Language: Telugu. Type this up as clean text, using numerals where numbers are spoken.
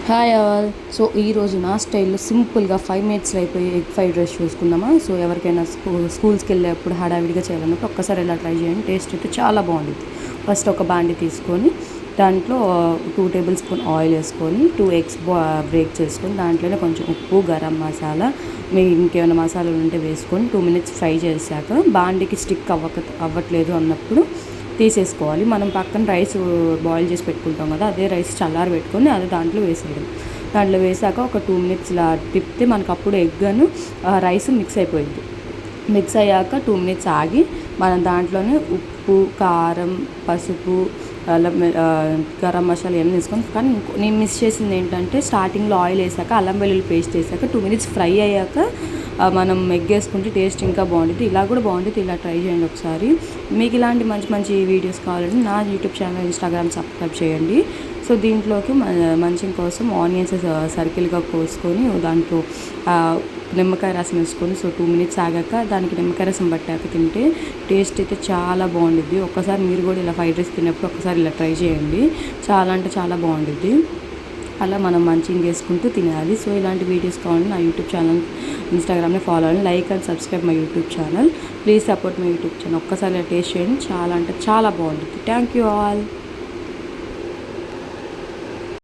Hi all. సో ఈరోజు నా స్టైల్లో సింపుల్గా 5 మినిట్స్లో అయిపోయి ఎగ్ ఫ్రైడ్ రైస్ చూసుకుందామా. సో ఎవరికైనా స్కూల్స్కి వెళ్ళేప్పుడు హడావిడిగా చేయాలన్నప్పుడు ఒక్కసారి ఇలా ట్రై చేయండి. టేస్ట్ అయితే చాలా బాగుంటుంది. ఫస్ట్ ఒక బాండి తీసుకొని దాంట్లో 2 టేబుల్ స్పూన్ ఆయిల్ వేసుకొని 2 ఎగ్స్ బ్రేక్ చేసుకొని దాంట్లోనే కొంచెం ఉప్పు, గరం మసాలా, మీ ఇంకేమైనా మసాలాలు ఉంటే వేసుకొని 2 మినిట్స్ ఫ్రై చేశాక బాండికి స్టిక్ అవ్వట్లేదు అన్నప్పుడు తీసేసుకోవాలి. మనం పక్కన రైస్ బాయిల్ చేసి పెట్టుకుంటాం కదా, అదే రైస్ చల్లారి పెట్టుకొని అది దాంట్లో వేసేయడం. దాంట్లో వేసాక ఒక 2 మినిట్స్ ఇలా తిప్పితే మనకు అప్పుడు ఎగ్ అను రైస్ మిక్స్ అయిపోయింది. మిక్స్ అయ్యాక 2 మినిట్స్ ఆగి మనం దాంట్లోనే ఉప్పు, కారం, పసుపు, గరం మసాలా ఇవన్నీ వేసుకొని, కానీ నేను మిస్ చేసింది ఏంటంటే స్టార్టింగ్లో ఆయిల్ వేసాక అల్లం వెల్లుల్లి పేస్ట్ వేసాక 2 మినిట్స్ ఫ్రై అయ్యాక మనం ఎగ్ వేసుకుంటే టేస్ట్ ఇంకా బాగుంటుంది. ఇలా కూడా బాగుంటుంది. ఇలా ట్రై చేయండి ఒకసారి. మీకు ఇలాంటి మంచి మంచి వీడియోస్ కావాలంటే నా యూట్యూబ్ ఛానల్, ఇన్స్టాగ్రామ్ సబ్స్క్రైబ్ చేయండి. సో దీంట్లోకి మంచి కోసం ఆనియన్స్ సర్కిల్గా కోసుకొని దాంట్లో నిమ్మకాయ రసం వేసుకొని 2 మినిట్స్ ఆగాక దానికి నిమ్మకాయ రసం పట్టాక తింటే టేస్ట్ అయితే చాలా బాగుంటుంది. ఒక్కసారి మీరు కూడా ఇలా ఫ్రైడ్ రైస్ తిన్నప్పుడు ఒకసారి ఇలా ట్రై చేయండి. చాలా అంటే చాలా బాగుంటుంది. అలా మనం మంచిగా వేసుకుంటూ తినాలి. సో ఇలాంటి వీడియోస్ కావాలంటే నా యూట్యూబ్ ఛానల్, ఇన్స్టాగ్రామ్ని ఫాలో అవ్వండి. Like and subscribe my YouTube channel. Please support my YouTube channel. ఒక్కసారి టేస్ట్ చేయండి. చాలా అంటే చాలా బాగుంటుంది. Thank you all.